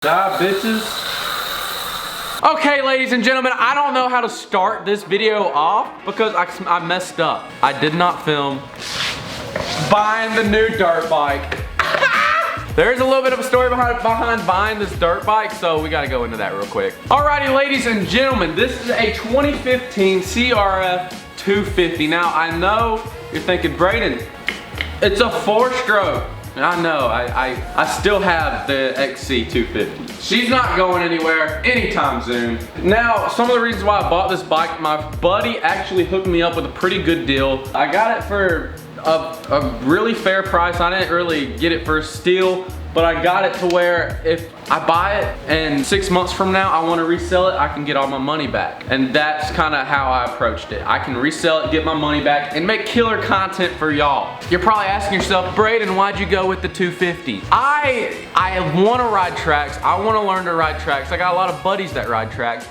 Die, bitches. Okay, ladies and gentlemen, I don't know how to start this video off because I messed up. I did not film buying the new dirt bike. There's a little bit of a story behind buying this dirt bike, so we gotta go into that real quick. Alrighty, ladies and gentlemen, this is a 2015 CRF 250. Now, I know you're thinking, Braydon, it's a 4-stroke. I know, I still have the XC 250. She's not going anywhere anytime soon. Now, some of the reasons why I bought this bike, my buddy actually hooked me up with a pretty good deal. I got it for a really fair price. I didn't really get it for a steal, but I got it to where if I buy it and 6 months from now I want to resell it, I can get all my money back. And that's kind of how I approached it. I can resell it, get my money back, and make killer content for y'all. You're probably asking yourself, Braydon, why'd you go with the 250? I want to ride tracks. I want to learn to ride tracks. I got a lot of buddies that ride tracks.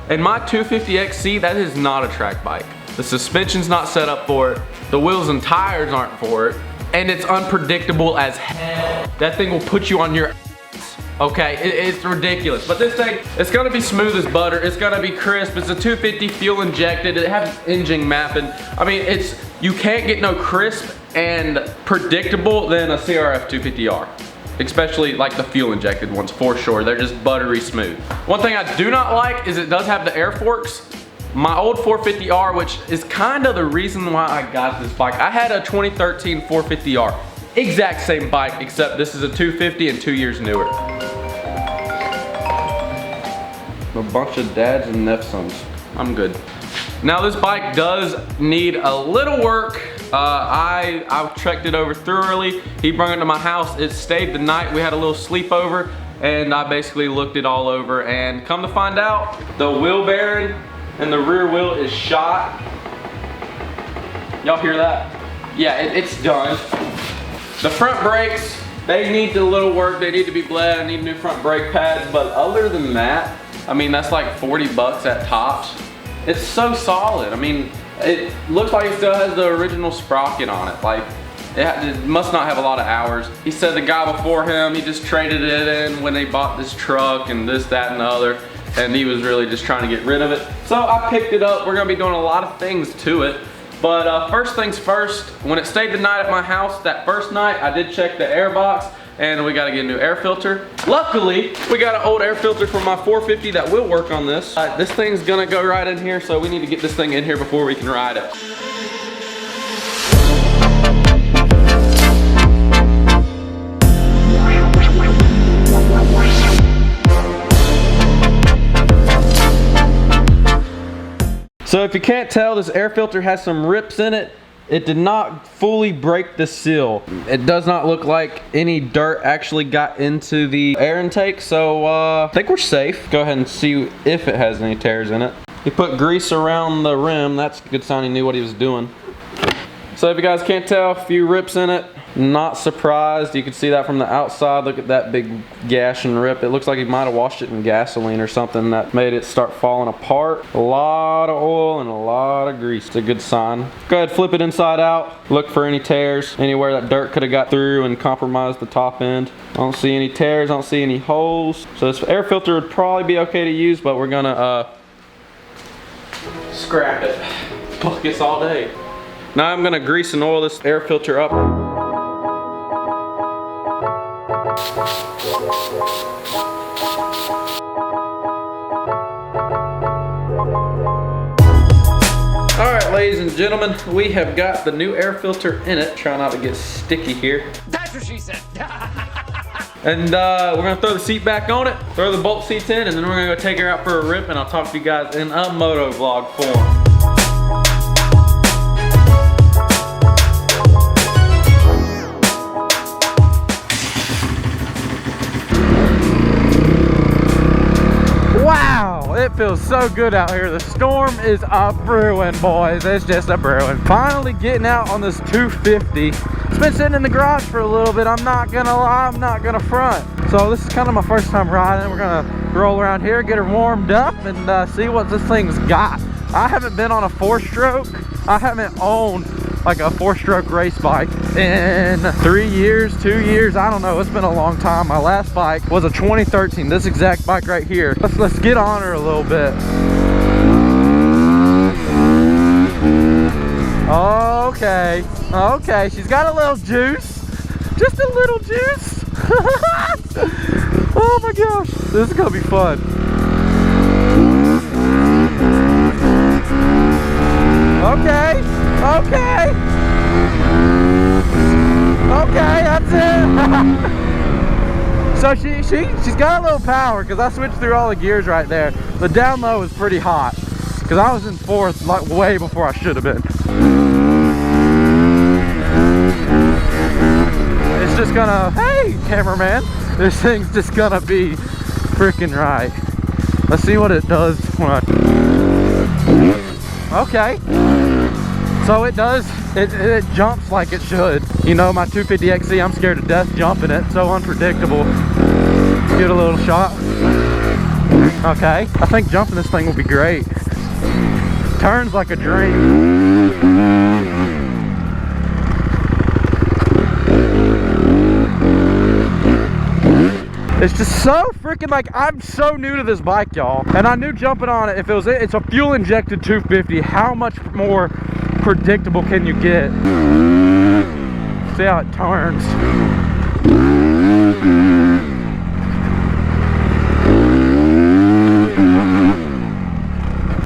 And my 250 XC, that is not a track bike. The suspension's not set up for it. The wheels and tires aren't for it. And it's unpredictable as hell. That thing will put you on your ass, okay? It's ridiculous. But this thing, it's gonna be smooth as butter. It's gonna be crisp. It's a 250 fuel injected. It has engine mapping. I mean, you can't get no crisp and predictable than a CRF 250R. Especially like the fuel injected ones, for sure. They're just buttery smooth. One thing I do not like is it does have the air forks. My old 450R, which is kind of the reason why I got this bike. I had a 2013 450R. Exact same bike, except this is a 250 and 2 years newer. A bunch of dads and nepsons. I'm good. Now this bike does need a little work. I trekked it over thoroughly. He brought it to my house. It stayed the night. We had a little sleepover and I basically looked it all over, and come to find out, the wheel bearing and the rear wheel is shot. Y'all hear that? Yeah, it's done. The front brakes, they need a little work. They need to be bled. I need new front brake pads, but other than that, I mean, that's like 40 bucks at tops. It's so solid. I mean, it looks like it still has the original sprocket on it. Like, it must not have a lot of hours. He said the guy before him, he just traded it in when they bought this truck and this, that, and the other. And he was really just trying to get rid of it. So I picked it up. We're gonna be doing a lot of things to it. But first things first, when it stayed the night at my house, that first night, I did check the air box and we gotta get a new air filter. Luckily, we got an old air filter from my 450 that will work on this. This thing's gonna go right in here, so we need to get this thing in here before we can ride it. So if you can't tell, this air filter has some rips in it. It did not fully break the seal. It does not look like any dirt actually got into the air intake, so I think we're safe. Go ahead and see if it has any tears in it. He put grease around the rim. That's a good sign he knew what he was doing. So if you guys can't tell, a few rips in it. Not surprised. You can see that from the outside. Look at that big gash and rip. It looks like he might have washed it in gasoline or something that made it start falling apart. A lot of oil and a lot of grease. It's a good sign. Go ahead, flip it inside out. Look for any tears, anywhere that dirt could have got through and compromised the top end. I don't see any tears. I don't see any holes. So this air filter would probably be okay to use, but we're gonna scrap it. Focus all day. Now I'm gonna grease and oil this air filter up. Alright, ladies and gentlemen, we have got the new air filter in it. Try not to get sticky here. That's what she said. And we're gonna throw the seat back on it, throw the bolt seats in, and then we're gonna go take her out for a rip, and I'll talk to you guys in a moto vlog form. It feels so good out here. The storm is a brewing, boys. It's just a brewing. Finally getting out on this 250. It's been sitting in the garage for a little bit. I'm not gonna lie, I'm not gonna front. So this is kind of my first time riding. We're gonna roll around here, get her warmed up, and see what this thing's got. I haven't been on a 4-stroke. I haven't owned like a 4-stroke race bike in 3 years, 2 years, I don't know. It's been a long time. My last bike was a 2013, this exact bike right here. Let's get on her a little bit. Okay, okay, she's got a little juice, just a little juice. Oh my gosh, this is gonna be fun. Okay, okay, okay, that's it. So she's got a little power because I switched through all the gears right there. The down low was pretty hot because I was in 4th like way before I should have been. It's just gonna, hey cameraman, this thing's just gonna be freaking right. Let's see what it does when I, okay. So it does, it jumps like it should. You know, my 250XC, I'm scared to death jumping it. So unpredictable. Get a little shot. Okay, I think jumping this thing will be great. Turns like a dream. It's just so freaking, like, I'm so new to this bike, y'all. And I knew jumping on it, if it was, it's a fuel injected 250, how much more predictable can you get? See how it turns.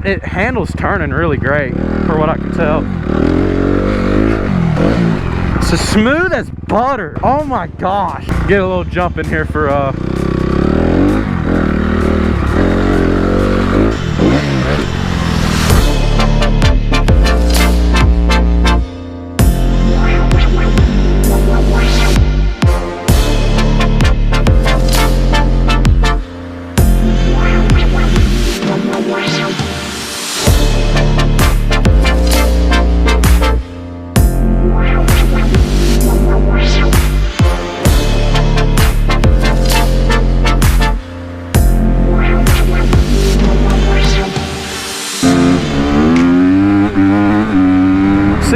It handles turning really great, for what I can tell. It's as smooth as butter. Oh my gosh. Get a little jump in here for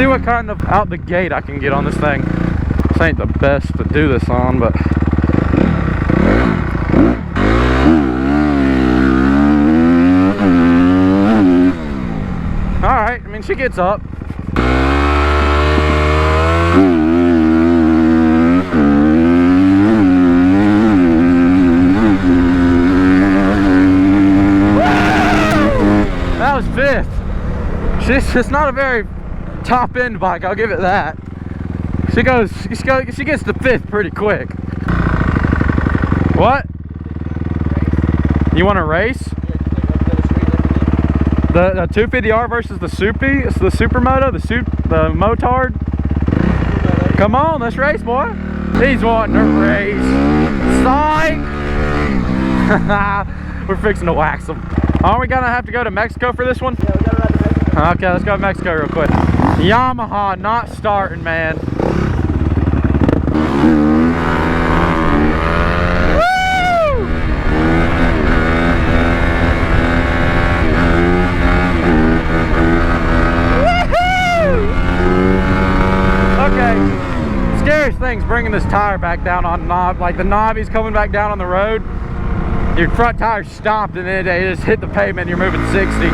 see what kind of out the gate I can get on this thing. This ain't the best to do this on, but alright, I mean she gets up. That was 5th. She's not a very top end bike, I'll give it that. She gets to 5th pretty quick. What? You want to race? The 250R versus the Soupy? It's the Supermoto, the Motard? Come on, let's race, boy. He's wanting to race. Psych! We're fixing to wax them. Aren't we gonna have to go to Mexico for this one? Yeah, we gotta ride to Mexico. Okay, let's go to Mexico real quick. Yamaha not starting, man. Woo! Woohoo! Okay. Scariest thing's bringing this tire back down on knob. Like the knobby's coming back down on the road. Your front tire's stopped and then they just hit the pavement and you're moving 60.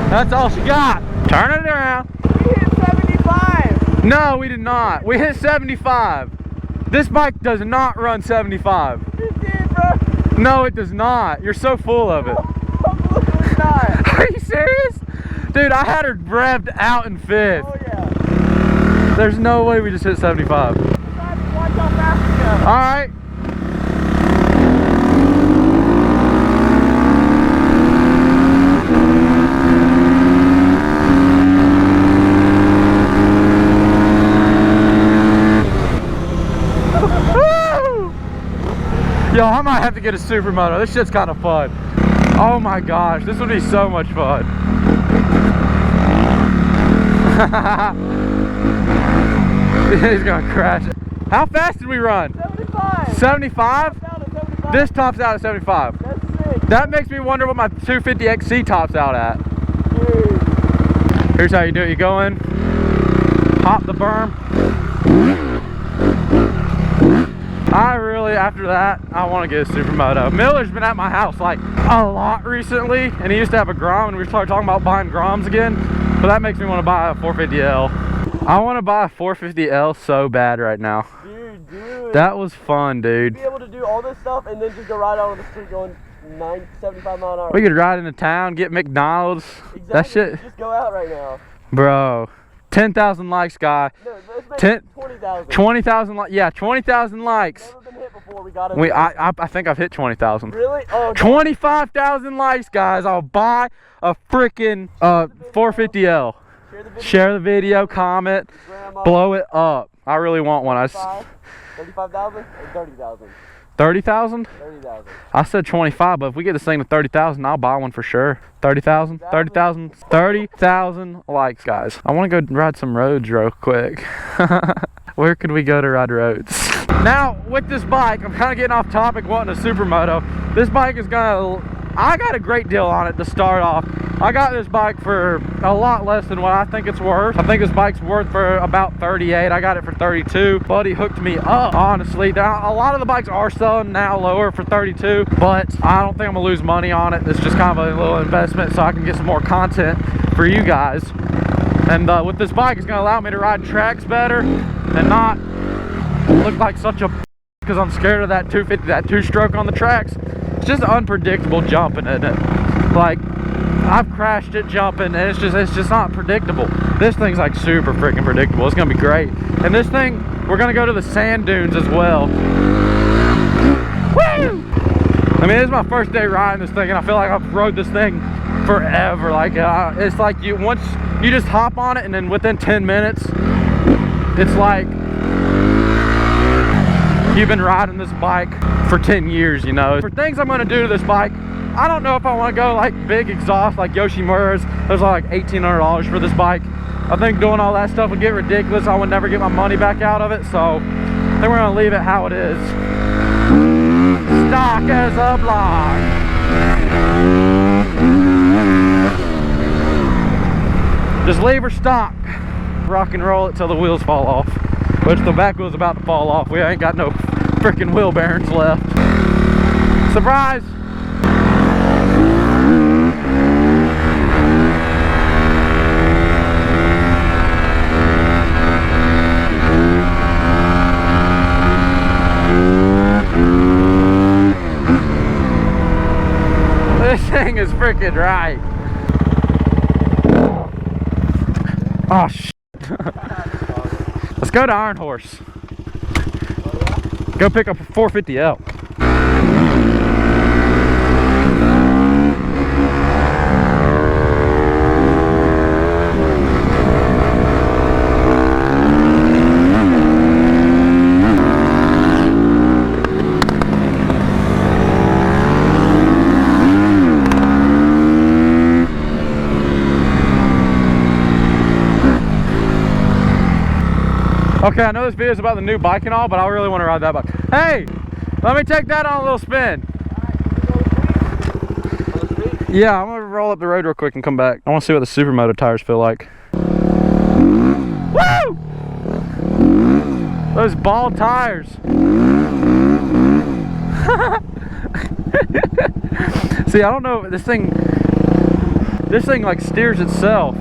That's all she got. Turning it around. We hit 75. No, we did not. We hit 75. This bike does not run 75. It did, bro. No, it does not. You're so full of it. Absolutely not. Are you serious? Dude, I had her revved out in 5th. Oh, yeah. There's no way we just hit 75. Watch how fast we go. All right. Yo, I might have to get a Supermoto. This shit's kind of fun. Oh my gosh, this would be so much fun. He's gonna crash it. How fast did we run? 75. 75. 75? Down to 75. This tops out at 75. That's sick. That makes me wonder what my 250XC tops out at. Dude. Here's how you do it. You go in, hop the berm. After that, I want to get a supermoto. Miller's been at my house like a lot recently, and he used to have a Grom, and we started talking about buying Groms again. But that makes me want to buy a 450L. I want to buy a 450L so bad right now. Dude. That was fun, dude. Be able to do all this stuff and then just go right out on the street going 75 mile an hour. We could ride into town, get McDonald's. Exactly. That shit. Just go out right now. Bro, 10,000 likes, guy. No, let's make 20,000. 20,000 likes. Yeah, 20,000 likes. Never been hit before. We got it. I think I've hit 20,000. Really? Oh, 25,000 likes, guys. I'll buy a freaking 450L. Share the video, comment, Grandma, blow it up. I really want one. 35,000 or 30,000? 30,000? 30,000. I said 25, but if we get this thing to 30,000, I'll buy one for sure. 30,000? 30,000? 30,000 likes, guys. I want to go ride some roads real quick. Where could we go to ride roads? Now, with this bike, I'm kind of getting off topic wanting a supermoto. This bike is I got a great deal on it to start off. I got this bike for a lot less than what I think it's worth. I think this bike's worth for about 38. I got it for 32. Buddy hooked me up, honestly. Now, a lot of the bikes are selling now lower for 32, but I don't think I'm gonna lose money on it. It's just kind of a little investment so I can get some more content for you guys. And with this bike, it's gonna allow me to ride tracks better and not look like such a because I'm scared of that 250, that two-stroke on the tracks. It's just unpredictable jumping, isn't it? Like, I've crashed it jumping, and it's just not predictable. This thing's like super freaking predictable. It's gonna be great. And this thing, we're gonna go to the sand dunes as well. Woo! I mean, this is my first day riding this thing, and I feel like I've rode this thing forever. Like, it's like once you just hop on it, and then within 10 minutes, it's like you've been riding this bike for 10 years, you know. For things I'm gonna do to this bike, I don't know if I want to go like big exhaust like Yoshimura's. Those are like $1,800 for this bike. I think doing all that stuff would get ridiculous. I would never get my money back out of it, so I think we're gonna leave it how it is. Stock as a block. Just leave her stock. Rock and roll it till the wheels fall off. Which the back wheel's about to fall off. We ain't got no freaking wheel bearings left. Surprise! This thing is freaking right. Oh shit. Let's go to Iron Horse. Go pick up a 450L. Okay, I know this video is about the new bike and all, but I really want to ride that bike. Hey, let me take that on a little spin. Yeah, I'm gonna roll up the road real quick and come back. I want to see what the supermoto tires feel like. Woo! Those ball tires. See, I don't know, this thing like steers itself.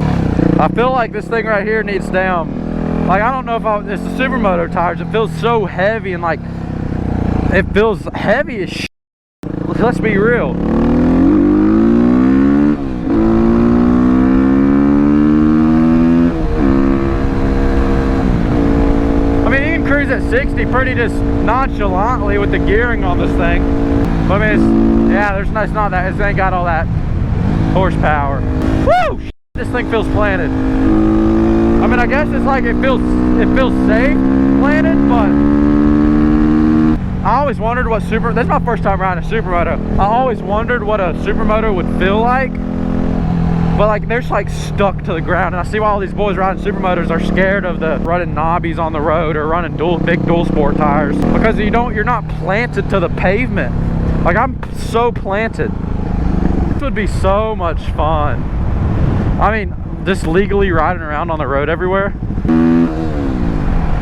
I feel like this thing right here needs down. Like, I don't know if it's the supermoto tires. It feels so heavy and like, it feels heavy as shit. Let's be real. I mean, you can cruise at 60 pretty just nonchalantly with the gearing on this thing. But I mean, it's not that, it ain't got all that horsepower. Woo! This thing feels planted. I mean, I guess it's like it feels safe planted, but I always wondered what this is my first time riding a supermoto. I always wondered what a supermoto would feel like. but like they're just like stuck to the ground. And I see why all these boys riding supermotors are scared of the running knobbies on the road or running big dual sport tires, because you're not planted to the pavement. Like I'm so planted. This would be so much fun. I mean, just legally riding around on the road everywhere.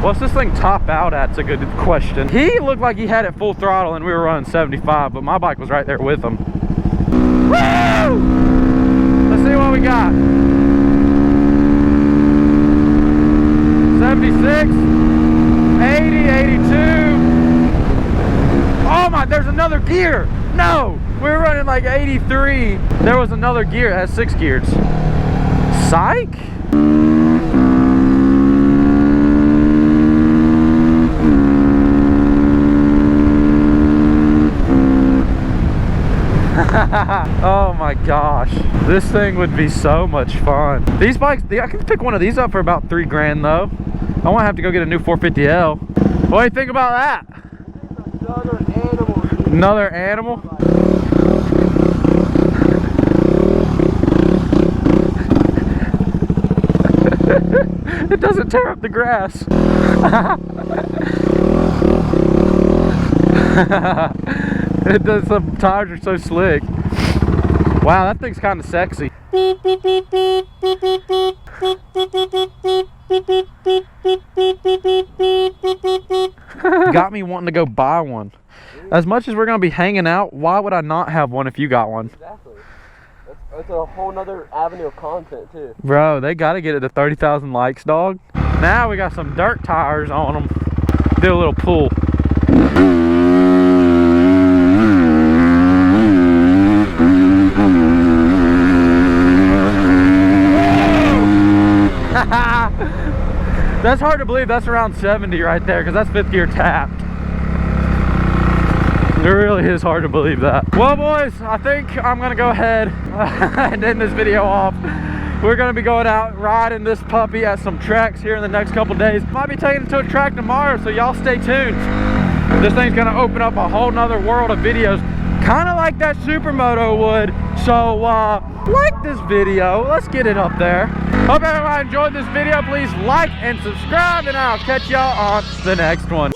What's this thing top out at? It's a good question. He looked like he had it full throttle and we were running 75, but my bike was right there with him. Woo! Let's see what we got. 76, 80, 82. Oh my, there's another gear. No, we were running like 83. There was another gear. It has 6 gears. Psych. Oh my gosh, this thing would be so much fun. These bikes, I can pick one of these up for about 3 grand though. I won't have to go get a new 450L. What do you think about that? Another animal. Dude. Another animal? It doesn't tear up the grass. It does. Some tires are so slick. Wow, that thing's kind of sexy. Got me wanting to go buy one. As much as we're gonna be hanging out, why would I not have one if you got one? Exactly. That's a whole nother avenue of content too. Bro, they gotta get it to 30,000 likes, dog. Now we got some dirt tires on them. Do a little pull. That's hard to believe. That's around 70 right there, because that's 5th gear tapped. It really is hard to believe that. Well, boys, I think I'm gonna go ahead and end this video off. We're gonna be going out riding this puppy at some tracks here in the next couple days. Might be taking it to a track tomorrow, so y'all stay tuned. This thing's gonna open up a whole nother world of videos, kind of like that supermoto would. So like this video, let's get it up there. Hope everyone enjoyed this video. Please like and subscribe, and I'll catch y'all on the next one.